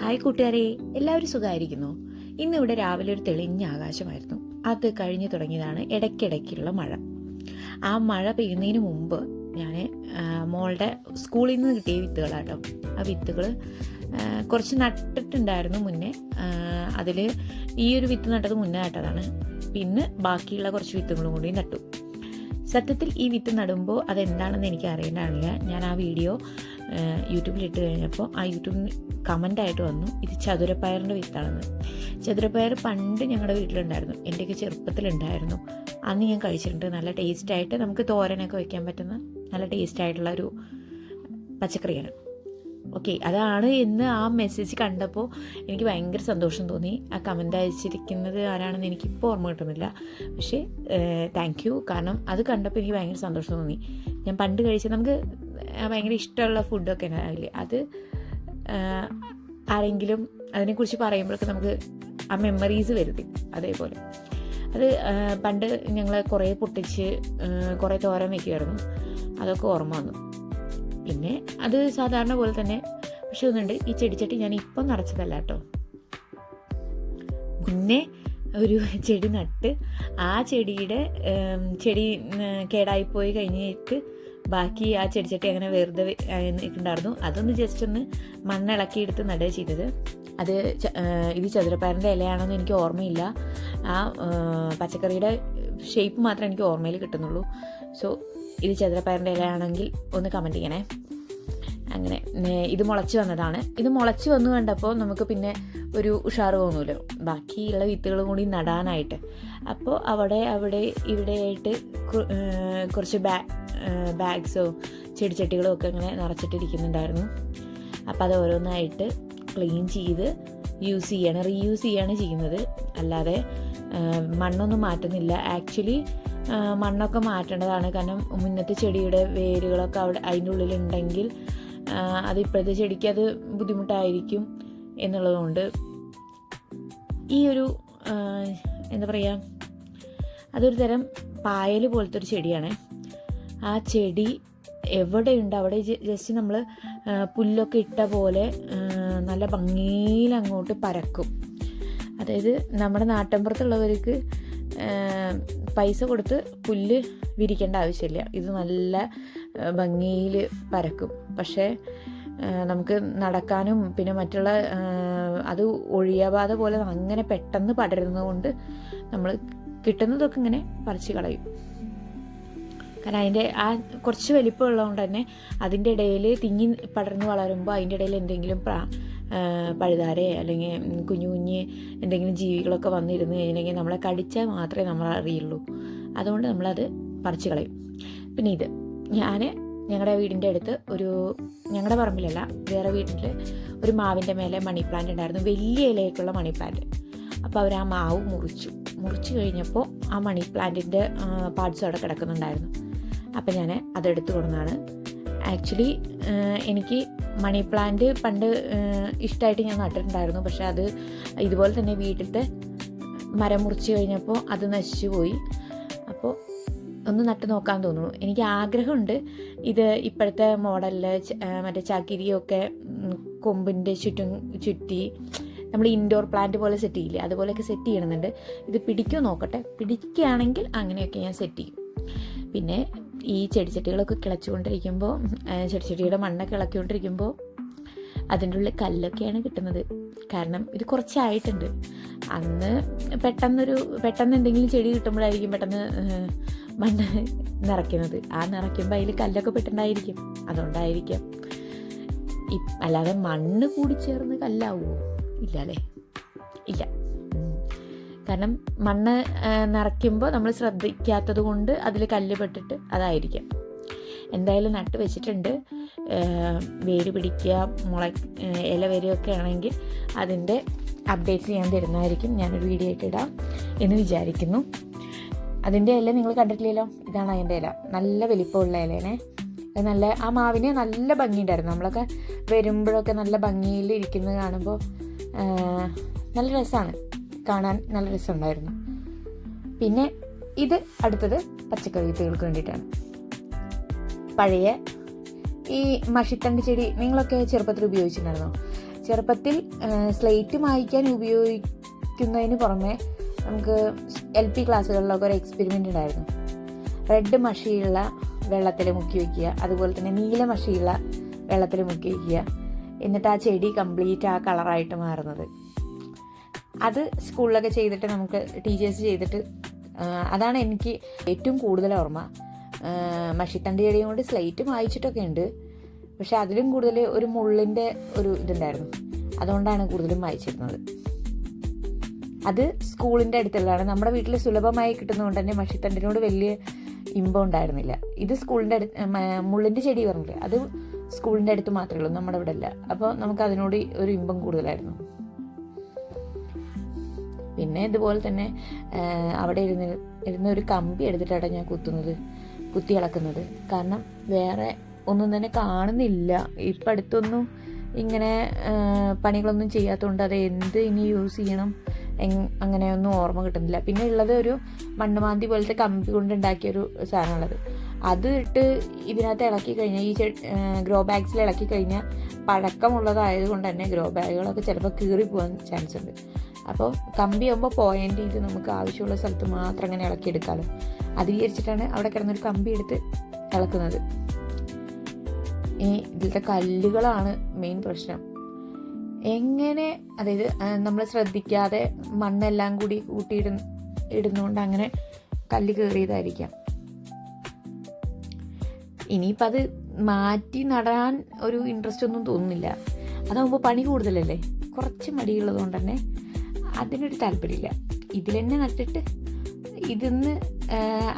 Hi കൂട്ടുകാരെ, എല്ലാവരും സുഖമായിരിക്കുന്നു. ഇന്നിവിടെ രാവിലെ ഒരു തെളിഞ്ഞ ആകാശമായിരുന്നു. അത് കഴിഞ്ഞു തുടങ്ങിയതാണ് ഇടയ്ക്കിടയ്ക്കുള്ള മഴ. ആ മഴ പെയ്യുന്നതിന് മുമ്പ് ഞാൻ മോളുടെ സ്കൂളിൽ നിന്ന് കിട്ടിയ വിത്തുകളാട്ടോ. ആ വിത്തുകൾ കുറച്ച് നട്ടിട്ടുണ്ടായിരുന്നു മുന്നേ. അതിൽ ഈ ഒരു വിത്ത് നട്ടത് മുന്നേ നട്ടതാണ്. പിന്നെ ബാക്കിയുള്ള കുറച്ച് വിത്തുകളും കൂടി നട്ടു. സത്യത്തിൽ ഈ വിത്ത് നടുമ്പോൾ അതെന്താണെന്ന് എനിക്ക് അറിയേണ്ടതാണില്ല. ഞാൻ ആ വീഡിയോ യൂട്യൂബിലിട്ട് കഴിഞ്ഞപ്പോൾ ആ യൂട്യൂബിൽ കമൻ്റായിട്ട് വന്നു, ഇത് ചതുരപ്പയറിൻ്റെ വിത്താണെന്ന്. ചതുരപ്പയർ പണ്ട് ഞങ്ങളുടെ വീട്ടിലുണ്ടായിരുന്നു, എൻ്റെയൊക്കെ ചെറുപ്പത്തിലുണ്ടായിരുന്നു. അന്ന് ഞാൻ കഴിച്ചിട്ടുണ്ട്. നല്ല ടേസ്റ്റായിട്ട് നമുക്ക് തോരനൊക്കെ വയ്ക്കാൻ പറ്റുന്ന നല്ല ടേസ്റ്റായിട്ടുള്ള ഒരു പച്ചക്കറിയാണ്. ഓക്കെ, അതാണ് എന്ന് ആ മെസ്സേജ് കണ്ടപ്പോൾ എനിക്ക് ഭയങ്കര സന്തോഷം തോന്നി. ആ കമൻ്റ് അയച്ചിരിക്കുന്നത് ആരാണെന്ന് എനിക്കിപ്പോൾ ഓർമ്മ കിട്ടുന്നില്ല. പക്ഷേ താങ്ക് യു. കാരണം അത് കണ്ടപ്പോൾ എനിക്ക് ഭയങ്കര സന്തോഷം തോന്നി. ഞാൻ പണ്ട് കഴിച്ച നമുക്ക് ഭയങ്കര ഇഷ്ടമുള്ള ഫുഡൊക്കെ ഉണ്ടാവില്ലേ, അത് ആരെങ്കിലും അതിനെക്കുറിച്ച് പറയുമ്പോഴൊക്കെ നമുക്ക് ആ മെമ്മറീസ് വരുത്തി. അതേപോലെ അത് പണ്ട് ഞങ്ങൾ കുറേ പൊട്ടിച്ച് കുറേ തോരൻ വയ്ക്കുമായിരുന്നു. അതൊക്കെ ഓർമ്മ വന്നു. പിന്നെ അത് സാധാരണ പോലെ തന്നെ. പക്ഷെ ഒന്നുണ്ട്, ഈ ചെടിച്ചട്ടി ഞാൻ ഇപ്പം നിറച്ചതല്ല കേട്ടോ. മുന്നേ ഒരു ചെടി നട്ട് ആ ചെടിയുടെ ചെടി കേടായിപ്പോയി കഴിഞ്ഞിട്ട് ബാക്കി ആ ചെടിച്ചട്ടി അങ്ങനെ വെറുതെ ഉണ്ടായിരുന്നു. അതൊന്ന് ജസ്റ്റ് ഒന്ന് മണ്ണിളക്കിയെടുത്ത് നടുക ചെയ്തത്. അത് ഇത് ചതുരപ്പയറിൻ്റെ ഇലയാണെന്ന് എനിക്ക് ഓർമ്മയില്ല. ആ പച്ചക്കറിയുടെ ഷേപ്പ് മാത്രമേ എനിക്ക് ഓർമ്മയിൽ കിട്ടുന്നുള്ളൂ. സോ ഇത് ചതുരപ്പയറിൻ്റെ ഇലയാണെങ്കിൽ ഒന്ന് കമൻറ്റ് ചെയ്യണേ. അങ്ങനെ ഇത് മുളച്ച് വന്നതാണ്. ഇത് മുളച്ച് വന്നു കണ്ടപ്പോൾ നമുക്ക് പിന്നെ ഒരു ഉഷാറ് തോന്നൂല്ലോ ബാക്കിയുള്ള വിത്തുകളും കൂടി നടാനായിട്ട്. അപ്പോൾ അവിടെ ഇവിടെയായിട്ട് കുറച്ച് ബാഗ്സോ ചെടിച്ചട്ടികളോ ഒക്കെ ഇങ്ങനെ നിറച്ചിട്ടിരിക്കുന്നുണ്ടായിരുന്നു. അപ്പോൾ അത് ഓരോന്നായിട്ട് ക്ലീൻ ചെയ്ത് റീയൂസ് ചെയ്യാണ് ചെയ്യുന്നത്. അല്ലാതെ മണ്ണൊന്നും മാറ്റുന്നില്ല. ആക്ച്വലി മണ്ണൊക്കെ മാറ്റേണ്ടതാണ്. കാരണം മുന്നത്തെ ചെടിയുടെ വേരുകളൊക്കെ അതിൻ്റെ ഉള്ളിലുണ്ടെങ്കിൽ അത് ഇപ്പോഴത്തെ ചെടിക്ക് അത് ബുദ്ധിമുട്ടായിരിക്കും എന്നുള്ളതുകൊണ്ട് ഈ ഒരു എന്താ പറയുക, അതൊരു തരം പായൽ പോലത്തെ ഒരു ചെടിയാണ്. ആ ചെടി എവിടെയുണ്ട് അവിടെ ജസ്റ്റ് നമ്മൾ പുല്ലൊക്കെ ഇട്ട പോലെ നല്ല ഭംഗിയിൽ അങ്ങോട്ട് പരക്കും. അതായത് നമ്മുടെ നാട്ടിൻപുറത്തുള്ളവർക്ക് പൈസ കൊടുത്ത് പുല്ല് വിരിക്കേണ്ട ആവശ്യമില്ല. ഇത് നല്ല ഭംഗിയിൽ പരക്കും. പക്ഷേ നമുക്ക് നടക്കാനും പിന്നെ മറ്റുള്ള അത് ഒഴിയാപാത പോലെ അങ്ങനെ പെട്ടെന്ന് പടരുന്നത് കൊണ്ട് നമ്മൾ കിട്ടുന്നതൊക്കെ ഇങ്ങനെ പറിച്ച് കളയും. കാരണം അതിൻ്റെ ആ കുറച്ച് വലിപ്പമുള്ളതുകൊണ്ട് തന്നെ അതിൻ്റെ ഇടയിൽ തിങ്ങി പടർന്ന് വളരുമ്പോൾ അതിൻ്റെ ഇടയിൽ എന്തെങ്കിലും പഴുതാരെ അല്ലെങ്കിൽ കുഞ്ഞു എന്തെങ്കിലും ജീവികളൊക്കെ വന്നിരുന്ന് കഴിഞ്ഞെങ്കിൽ നമ്മളെ കടിച്ചാൽ മാത്രമേ നമ്മൾ അറിയുള്ളൂ. അതുകൊണ്ട് നമ്മളത് പറിച്ച് കളയും. പിന്നെ ഇത് ഞങ്ങളുടെ വീടിൻ്റെ അടുത്ത് ഞങ്ങളുടെ പറമ്പിലല്ല, വേറെ വീട്ടിൽ ഒരു മാവിൻ്റെ മേലെ മണി പ്ലാന്റ് ഉണ്ടായിരുന്നു, വലിയ ഇലയൊക്കെയുള്ള മണി പ്ലാന്റ്. അപ്പോൾ അവർ ആ മാവ് മുറിച്ച് കഴിഞ്ഞപ്പോൾ ആ മണി പ്ലാന്റിൻ്റെ പാർട്സ് അവിടെ കിടക്കുന്നുണ്ടായിരുന്നു. അപ്പം ഞാൻ അതെടുത്ത് കൊണ്ടുവന്നാണ്. ആക്ച്വലി എനിക്ക് മണി പ്ലാന്റ് പണ്ട് ഇഷ്ടമായിട്ട് ഞാൻ നട്ടിട്ടുണ്ടായിരുന്നു. പക്ഷെ അത് ഇതുപോലെ തന്നെ വീട്ടിലത്തെ മരം മുറിച്ച് കഴിഞ്ഞപ്പോൾ അത് നശിച്ചു പോയി. അപ്പോൾ ഒന്ന് നട്ട് നോക്കാൻ തോന്നുന്നു. എനിക്ക് ആഗ്രഹമുണ്ട് ഇത് ഇപ്പോഴത്തെ മോഡലിൽ മറ്റേ ചകിരിയൊക്കെ കൊമ്പിൻ്റെ ചുറ്റി നമ്മൾ ഇൻഡോർ പ്ലാന്റ് പോലെ സെറ്റ് ചെയ്യില്ലേ, അതുപോലെയൊക്കെ സെറ്റ് ചെയ്യണമെന്നുണ്ട്. ഇത് പിടിക്കുമോ നോക്കട്ടെ. പിടിക്കുകയാണെങ്കിൽ അങ്ങനെയൊക്കെ ഞാൻ സെറ്റ് ചെയ്യും. പിന്നെ ഈ ചെടിച്ചട്ടികളൊക്കെ കിളച്ചുകൊണ്ടിരിക്കുമ്പോൾ ചെടിച്ചട്ടിയുടെ മണ്ണൊക്കെ ഇളക്കിക്കൊണ്ടിരിക്കുമ്പോൾ അതിൻ്റെ ഉള്ളിൽ കല്ലൊക്കെയാണ് കിട്ടുന്നത്. കാരണം ഇത് കുറച്ചായിട്ടുണ്ട്. അന്ന് പെട്ടെന്ന് എന്തെങ്കിലും ചെടി കിട്ടുമ്പോഴായിരിക്കും പെട്ടെന്ന് മണ്ണ് നിറയ്ക്കുന്നത്. ആ നിറയ്ക്കുമ്പോൾ അതിൽ കല്ലൊക്കെ പെട്ടിട്ടുണ്ടായിരിക്കും. അതുകൊണ്ടായിരിക്കും. അല്ലാതെ മണ്ണ് കൂടി ചേർന്ന് കല്ലാവുമോ? ഇല്ല അല്ലേ? ഇല്ല. കാരണം മണ്ണ് നിറയ്ക്കുമ്പോൾ നമ്മൾ ശ്രദ്ധിക്കാത്തത് കൊണ്ട് അതിൽ കല്ല് പെട്ടിട്ട് അതായിരിക്കാം. എന്തായാലും നട്ട് വെച്ചിട്ടുണ്ട്. വേര് പിടിക്കുക, ഇല വരികയൊക്കെ ആണെങ്കിൽ അതിൻ്റെ അപ്ഡേറ്റ്സ് ഞാൻ തരുന്നതായിരിക്കും. ഞാനൊരു വീഡിയോ ആയിട്ട് ഇടാം എന്ന് വിചാരിക്കുന്നു. അതിൻ്റെ ഇല നിങ്ങൾ കണ്ടിട്ടില്ലല്ലോ, ഇതാണ് അതിൻ്റെ ഇല. നല്ല വലിപ്പമുള്ള ഇലേനെ. നല്ല ആ മാവിന് നല്ല ഭംഗിയുണ്ടായിരുന്നു. നമ്മളൊക്കെ വരുമ്പോഴൊക്കെ നല്ല ഭംഗിയിൽ ഇരിക്കുന്നത് കാണുമ്പോൾ നല്ല രസമാണ് കാണാൻ, നല്ല രസമുണ്ടായിരുന്നു. പിന്നെ ഇത് അടുത്തത് പച്ചക്കറി വിത്തുകൾക്ക് വേണ്ടിയിട്ടാണ്. പഴയ ഈ മഷിത്തണ്ട് ചെടി നിങ്ങളൊക്കെ ചെറുപ്പത്തിൽ ഉപയോഗിച്ചിട്ടുണ്ടായിരുന്നോ? ചെറുപ്പത്തിൽ സ്ലേറ്റ് മായ്ക്കാൻ ഉപയോഗിക്കുന്നതിന് പുറമെ നമുക്ക് LP ക്ലാസ്സുകളിലൊക്കെ ഒരു എക്സ്പെരിമെൻ്റ് ഉണ്ടായിരുന്നു. റെഡ് മഷിയുള്ള വെള്ളത്തിൽ മുക്കി വയ്ക്കുക, അതുപോലെ തന്നെ നീല മഷിയുള്ള വെള്ളത്തിൽ മുക്കി വയ്ക്കുക, എന്നിട്ട് ആ ചെടി കംപ്ലീറ്റ് ആ കളറായിട്ട് മാറുന്നത്. അത് സ്കൂളിലൊക്കെ ചെയ്തിട്ട് നമുക്ക് ടീച്ചേഴ്സ് ചെയ്തിട്ട് അതാണ് എനിക്ക് ഏറ്റവും കൂടുതൽ ഓർമ്മ. മഷിത്തണ്ട് ചെടിയും കൊണ്ട് സ്ലേറ്റ് മായ്ച്ചിട്ടൊക്കെ ഉണ്ട്, പക്ഷെ അതിലും കൂടുതൽ ഒരു മുള്ളിൻ്റെ ഒരു ഇതുണ്ടായിരുന്നു, അതുകൊണ്ടാണ് കൂടുതലും മായ്ച്ചിരുന്നത്. അത് സ്കൂളിൻ്റെ അടുത്തുള്ളതാണ്. നമ്മുടെ വീട്ടിൽ സുലഭമായി കിട്ടുന്നതുകൊണ്ട് തന്നെ മഷിത്തണ്ടിനോട് വലിയ ഇമ്പം ഉണ്ടായിരുന്നില്ല. ഇത് സ്കൂളിൻ്റെ മുള്ളിൻ്റെ ചെടി പറഞ്ഞില്ലേ, അത് സ്കൂളിൻ്റെ അടുത്ത് മാത്രമേ ഉള്ളൂ, നമ്മുടെ ഇവിടെ അല്ല. അപ്പോൾ നമുക്ക് അതിനോട് ഒരു ഇമ്പം കൂടുതലായിരുന്നു. പിന്നെ ഇതുപോലെ തന്നെ അവിടെ ഇരുന്ന ഒരു കമ്പി എടുത്തിട്ടാണ് ഞാൻ കുത്തി ഇളക്കുന്നത്. കാരണം വേറെ ഒന്നും തന്നെ കാണുന്നില്ല. ഇപ്പം അടുത്തൊന്നും ഇങ്ങനെ പണികളൊന്നും ചെയ്യാത്തതുകൊണ്ട് അത് എന്ത് ഇനി യൂസ് ചെയ്യണം അങ്ങനെയൊന്നും ഓർമ്മ കിട്ടുന്നില്ല. പിന്നെ ഉള്ളത് ഒരു മണ്ണുമാന്തി പോലത്തെ കമ്പി കൊണ്ട് ഉണ്ടാക്കിയൊരു സാധനമുള്ളത്. അത് ഇട്ട് ഇതിനകത്ത് ഇളക്കി കഴിഞ്ഞാൽ, ഈ ഗ്രോ ബാഗ്സിൽ ഇളക്കി കഴിഞ്ഞാൽ പഴക്കമുള്ളതായത് കൊണ്ട് തന്നെ ഗ്രോ ബാഗുകളൊക്കെ ചിലപ്പോൾ കീറി പോകാൻ ചാൻസ് ഉണ്ട്. അപ്പോൾ കമ്പി ആകുമ്പോൾ പോയിൻ്റ് ചെയ്ത് നമുക്ക് ആവശ്യമുള്ള സ്ഥലത്ത് മാത്രം അങ്ങനെ ഇളക്കിയെടുക്കാമല്ലോ. അത് വിചാരിച്ചിട്ടാണ് അവിടെ കിടന്നൊരു കമ്പി എടുത്ത് ഇളക്കുന്നത്. ഇതിലത്തെ കല്ലുകളാണ് മെയിൻ പ്രശ്നം. എങ്ങനെ, അതായത് നമ്മൾ ശ്രദ്ധിക്കാതെ മണ്ണെല്ലാം കൂടി ഇടുന്നതുകൊണ്ട് അങ്ങനെ കല്ല് കയറിയതായിരിക്കാം. ഇനിയിപ്പോൾ അത് മാറ്റി നടാൻ ഒരു ഇൻട്രസ്റ്റ് ഒന്നും തോന്നുന്നില്ല. അതാകുമ്പോൾ പണി കൂടുതലല്ലേ, കുറച്ച് മടിയുള്ളത് കൊണ്ട് തന്നെ അതിനൊരു താല്പര്യമില്ല. ഇതിൽ തന്നെ നട്ടിട്ട് ഇതിന്ന്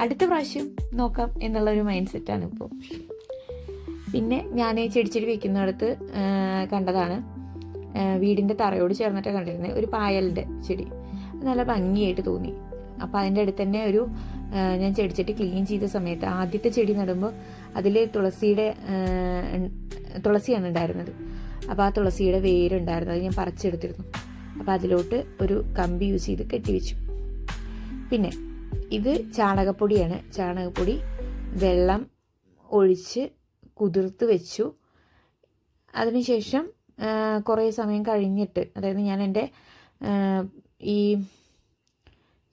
അടുത്ത പ്രാവശ്യം നോക്കാം എന്നുള്ളൊരു മൈൻഡ് സെറ്റാണ് ഇപ്പോൾ. പിന്നെ ഞാൻ ചെടി വയ്ക്കുന്നിടത്ത് കണ്ടതാണ്, വീടിൻ്റെ തറയോട് ചേർന്നിട്ട് കണ്ടിരുന്നത് ഒരു പായലിൻ്റെ ചെടി. നല്ല ഭംഗിയായിട്ട് തോന്നി. അപ്പോൾ അതിൻ്റെ അടുത്ത് തന്നെ ഞാൻ ചെടിച്ചട്ടി ക്ലീൻ ചെയ്ത സമയത്ത് ആദ്യത്തെ ചെടി നടുമ്പോൾ അതിൽ തുളസിയാണ് ഉണ്ടായിരുന്നത്. അപ്പോൾ ആ തുളസിയുടെ വേരുണ്ടായിരുന്നു, അത് ഞാൻ പറിച്ചെടുത്തിരുന്നു. അപ്പോൾ അതിലോട്ട് ഒരു കമ്പി യൂസ് ചെയ്ത് കെട്ടിവെച്ചു. പിന്നെ ഇത് ചാണകപ്പൊടിയാണ്. ചാണകപ്പൊടി വെള്ളം ഒഴിച്ച് കുതിർത്ത് വെച്ചു. അതിനുശേഷം കുറേ സമയം കഴിഞ്ഞിട്ട്, അതായത് ഞാൻ എൻ്റെ ഈ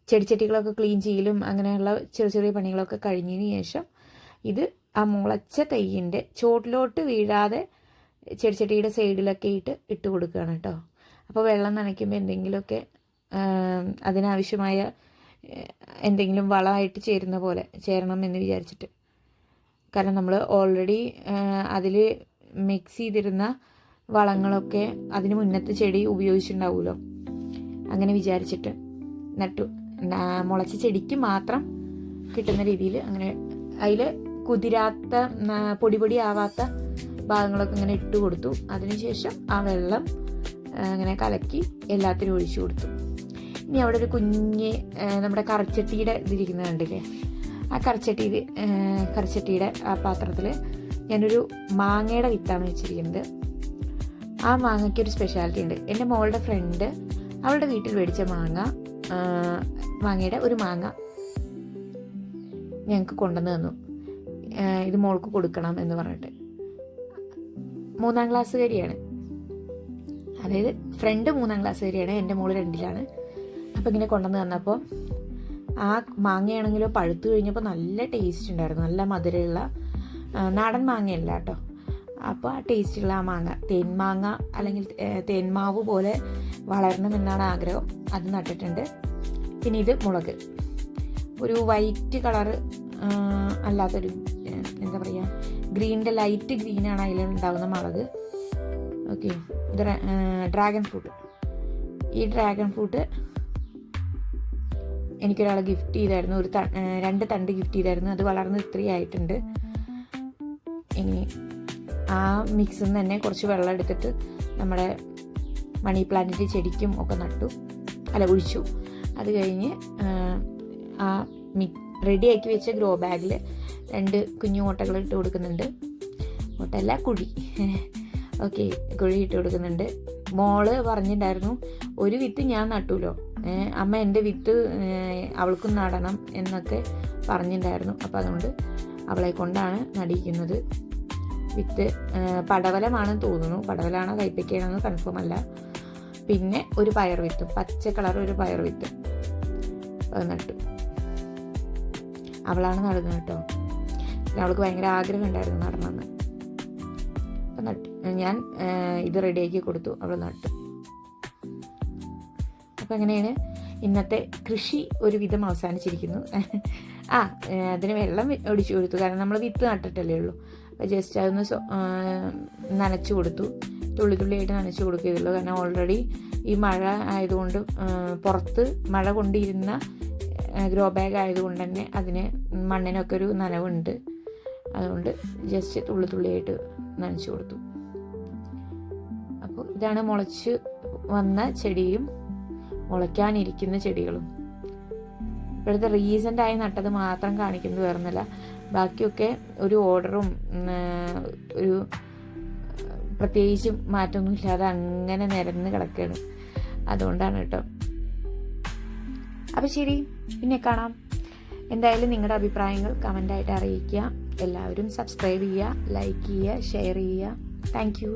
ചെടിച്ചട്ടികളൊക്കെ ക്ലീൻ ചെയ്യലും അങ്ങനെയുള്ള ചെറിയ പണികളൊക്കെ കഴിഞ്ഞതിന് ശേഷം ഇത് ആ മുളച്ച തൈയിൻ്റെ ചോട്ടിലോട്ട് വീഴാതെ ചെടിച്ചട്ടിയുടെ സൈഡിലൊക്കെ ഇട്ട് കൊടുക്കുകയാണ് കേട്ടോ. അപ്പോൾ വെള്ളം നനയ്ക്കുമ്പോൾ എന്തെങ്കിലുമൊക്കെ അതിനാവശ്യമായ എന്തെങ്കിലും വളമായിട്ട് ചേരണം എന്ന് വിചാരിച്ചിട്ട്. കാരണം നമ്മൾ ഓൾറെഡി അതിൽ മിക്സ് ചെയ്തിരുന്ന വളങ്ങളൊക്കെ അതിന് മുന്നത്തെ ചെടി ഉപയോഗിച്ചിട്ടുണ്ടാവുമല്ലോ, അങ്ങനെ വിചാരിച്ചിട്ട് നട്ടു. മുളച്ച ചെടിക്ക് മാത്രം കിട്ടുന്ന രീതിയിൽ അങ്ങനെ അതിൽ കുതിരാത്ത പൊടി ആവാത്ത ഭാഗങ്ങളൊക്കെ ഇങ്ങനെ ഇട്ട് കൊടുത്തു. അതിനുശേഷം ആ വെള്ളം അങ്ങനെ കലക്കി എല്ലാത്തിനും ഒഴിച്ചു കൊടുത്തു. ഇനി അവിടെ ഒരു കുഞ്ഞ് നമ്മുടെ കറിച്ചട്ടിയുടെ ഇതിരിക്കുന്നത് കണ്ടില്ലേ, ആ കറിച്ചട്ടിയുടെ ആ പാത്രത്തിൽ ഞാനൊരു മാങ്ങയുടെ വിത്താണ് വെച്ചിരിക്കുന്നത്. ആ മാങ്ങയ്ക്ക് ഒരു സ്പെഷ്യാലിറ്റി ഉണ്ട്. എൻ്റെ മോളുടെ ഫ്രണ്ട് അവളുടെ വീട്ടിൽ മേടിച്ച മാങ്ങയുടെ ഒരു മാങ്ങ ഞങ്ങൾക്ക് കൊണ്ടുവന്ന് തന്നു. ഇത് മോൾക്ക് കൊടുക്കണം എന്ന് പറഞ്ഞിട്ട്. 3ാം ക്ലാസ്സുകാരിയാണ്, അതായത് ഫ്രണ്ട് 3ാം ക്ലാസ്സുകാരിയാണ്, എൻ്റെ മോള് 2ലാണ്. അപ്പോൾ ഇങ്ങനെ കൊണ്ടുവന്ന് തന്നപ്പോൾ ആ മാങ്ങയാണെങ്കിലോ പഴുത്ത് കഴിഞ്ഞപ്പോൾ നല്ല ടേസ്റ്റ് ഉണ്ടായിരുന്നു. നല്ല മധുരമുള്ള നാടൻ മാങ്ങയല്ല കേട്ടോ. അപ്പോൾ ആ ടേസ്റ്റുള്ള ആ മാങ്ങ, തേൻമാങ്ങ അല്ലെങ്കിൽ തേന്മാവ് പോലെ വളരണമെന്നാണ് ആഗ്രഹം. അത് നട്ടിട്ടുണ്ട്. പിന്നെ ഇത് മുളക്, ഒരു വൈറ്റ് കളറ് അല്ലാത്തൊരു എന്താ പറയുക, ഗ്രീനിൻ്റെ ലൈറ്റ് ഗ്രീനാണ് അതിലുണ്ടാകുന്ന മുളക്. ഓക്കെ, ഇത് ഡ്രാഗൺ ഫ്രൂട്ട്. ഈ ഡ്രാഗൺ ഫ്രൂട്ട് എനിക്കൊരാൾ ഗിഫ്റ്റ് ചെയ്തായിരുന്നു. 2 തണ്ട് ഗിഫ്റ്റ് ചെയ്തായിരുന്നു. അത് വളർന്ന് ഇത്രയായിട്ടുണ്ട്. ഇനി ആ മിക്സിൽ നിന്ന് തന്നെ കുറച്ച് വെള്ളം എടുത്തിട്ട് നമ്മുടെ മണി പ്ലാന്റിൻ്റെ ചെടിക്കും ഒക്കെ ഒഴിച്ചു. അത് കഴിഞ്ഞ് ആ റെഡിയാക്കി വെച്ച ഗ്രോ ബാഗിൽ 2 കുഞ്ഞു മുട്ടകൾ ഇട്ട് കൊടുക്കുന്നുണ്ട്. മുട്ടയല്ല, കുഴി. ഓക്കെ, കുഴി ഇട്ട് കൊടുക്കുന്നുണ്ട്. മോള് പറഞ്ഞിട്ടുണ്ടായിരുന്നു, ഒരു വിത്ത് ഞാൻ നട്ടൂലോ, അമ്മ എൻ്റെ വിത്ത് അവൾക്കും നടണം എന്നൊക്കെ പറഞ്ഞിട്ടുണ്ടായിരുന്നു. അപ്പോൾ അതുകൊണ്ട് അവളെ കൊണ്ടാണ് നടിക്കുന്നത്. വിത്ത് പടവലമാണെന്ന് തോന്നുന്നു, പടവലാണോ കൈപ്പയ്ക്കാണെന്ന് കൺഫേം അല്ല. പിന്നെ ഒരു പയർ വിത്തും, പച്ച കളർ ഒരു പയർ വിത്ത് അത് നട്ടു. അവളാണ് നടുന്നത് കേട്ടോ. അവൾക്ക് ഭയങ്കര ആഗ്രഹം ഉണ്ടായിരുന്നു നടണമെന്ന്. അപ്പം നട്ടു. ഞാൻ ഇത് റെഡിയാക്കി കൊടുത്തു, അവൾ നട്ടു. അപ്പം അങ്ങനെയാണ് ഇന്നത്തെ കൃഷി ഒരുവിധം അവസാനിച്ചിരിക്കുന്നു. അതിന് വെള്ളം ഒടിച്ചു കൊടുത്തു, കാരണം നമ്മൾ വിത്ത് നട്ടിട്ടല്ലേ ഉള്ളൂ. അപ്പോൾ ജസ്റ്റ് അതൊന്ന് നനച്ചു കൊടുത്തു, തുള്ളി തുള്ളിയായിട്ട് നനച്ചു കൊടുക്കുകയുള്ളൂ. കാരണം ഓൾറെഡി ഈ മഴ ആയതുകൊണ്ട്, പുറത്ത് മഴ കൊണ്ടിരുന്ന ഗ്രോ ബാഗ് ആയതുകൊണ്ട് തന്നെ അതിന് മണ്ണിനൊക്കെ ഒരു നനവുണ്ട്. അതുകൊണ്ട് ജസ്റ്റ് തുള്ളി തുള്ളിയായിട്ട് നനച്ചു കൊടുത്തു. അപ്പോൾ ഇതാണ് മുളച്ച് വന്ന ചെടിയും മുളയ്ക്കാനിരിക്കുന്ന ചെടികളും. ഇപ്പോഴത്തെ റീസെൻ്റായി നട്ടത് മാത്രം കാണിക്കുന്നത് വേറൊന്നുമല്ല, ബാക്കിയൊക്കെ ഒരു ഓർഡറും ഒരു പ്രത്യേകിച്ച് മാറ്റമൊന്നും ഇല്ലാതെ അങ്ങനെ നിരന്ന് കിടക്കുകയാണ്. അതുകൊണ്ടാണ് കേട്ടോ. അപ്പോൾ ശരി, പിന്നെ കാണാം. എന്തായാലും നിങ്ങളുടെ അഭിപ്രായങ്ങൾ കമൻ്റായിട്ട് അറിയിക്കുക. എല്ലാവരും സബ്സ്ക്രൈബ് ചെയ്യുക, ലൈക്ക് ചെയ്യുക, ഷെയർ ചെയ്യുക. Thank you.